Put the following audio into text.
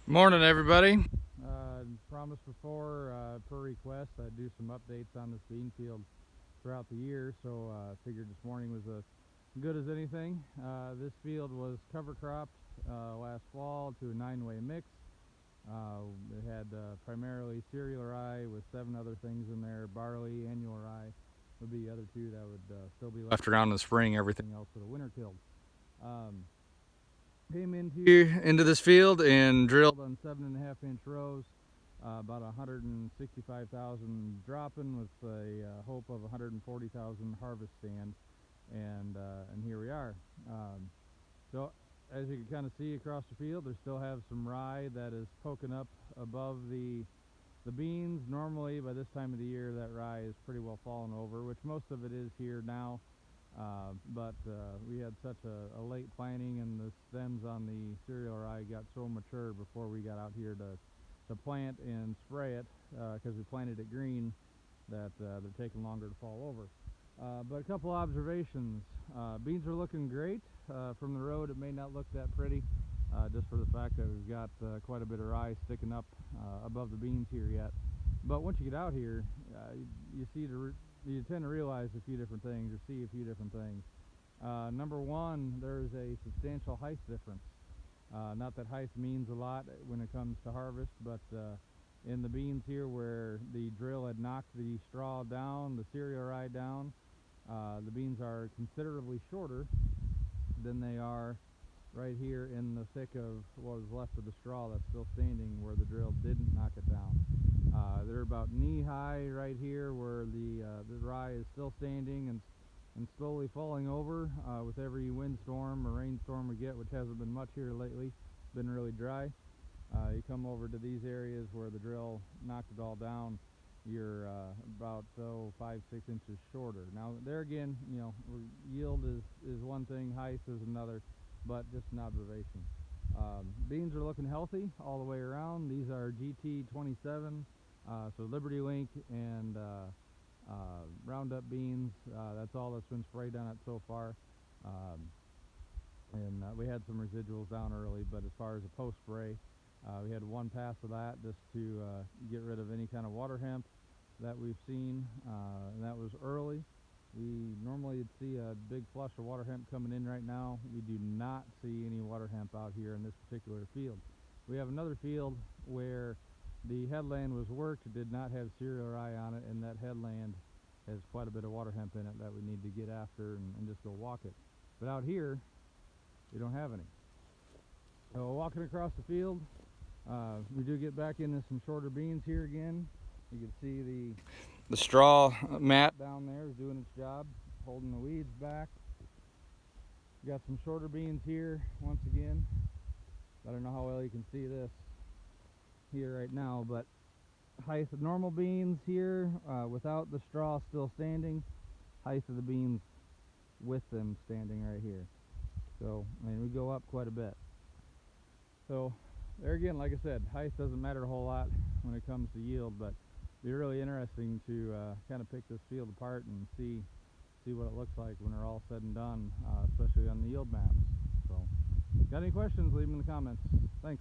Morning, everybody. Promised before, per request, I'd do some updates on this bean field throughout the year, so figured this morning was as good as anything. This field was cover cropped last fall to a 9-way mix. It had primarily cereal rye with 7 other things in there. Barley, annual rye would be the other 2 that would still be left around in the spring. Everything else would have winter killed. Um, Came into this field and drilled on 7.5-inch rows, about 165,000 dropping with a hope of 140,000 harvest stand, and here we are. So as you can kind of see across the field, they still have some rye that is poking up above the beans. Normally by this time of the year that rye is pretty well fallen over, which most of it is here now. But we had such a late planting, and the stems on the cereal rye got so mature before we got out here to plant and spray it, because we planted it green, that they're taking longer to fall over. But a couple observations. Beans are looking great. From the road it may not look that pretty, just for the fact that we've got quite a bit of rye sticking up above the beans here yet. But once you get out here, you tend to realize a few different things, or see a few different things. Number one, there's a substantial height difference. Not that height means a lot when it comes to harvest, but in the beans here where the drill had knocked the straw down, the cereal rye down, the beans are considerably shorter than they are right here in the thick of what is left of the straw that's still standing where the drill didn't knock it down. They're about knee high right here where the rye is still standing and slowly falling over with every windstorm or rainstorm we get, which hasn't been much here lately. It's been really dry. You come over to these areas where the drill knocked it all down, you're about 5-6 inches shorter. Now there again, yield is one thing, height is another, but just an observation. Beans are looking healthy all the way around. These are GT27, so Liberty Link and Roundup beans. That's all that's been sprayed on it so far. And we had some residuals down early, but as far as a post spray, we had one pass of that just to get rid of any kind of water hemp that we've seen, and that was early. We normally see a big flush of water hemp coming in right now. We do not see any water hemp out here in this particular field. We have another field where the headland was worked, did not have cereal rye on it, and that headland has quite a bit of water hemp in it that we need to get after and just go walk it. But out here, we don't have any. So walking across the field, we do get back into some shorter beans here again. You can see the straw mat down there is doing its job, holding the weeds back. We got some shorter beans here once again. I don't know how well you can see this here right now, but height of normal beans here without the straw still standing, height of the beans with them standing right here. So we go up quite a bit. So there again, like I said, height doesn't matter a whole lot when it comes to yield, but it'd be really interesting to kind of pick this field apart and see what it looks like when they're all said and done, especially on the yield maps. So got any questions, leave them in the comments. Thanks.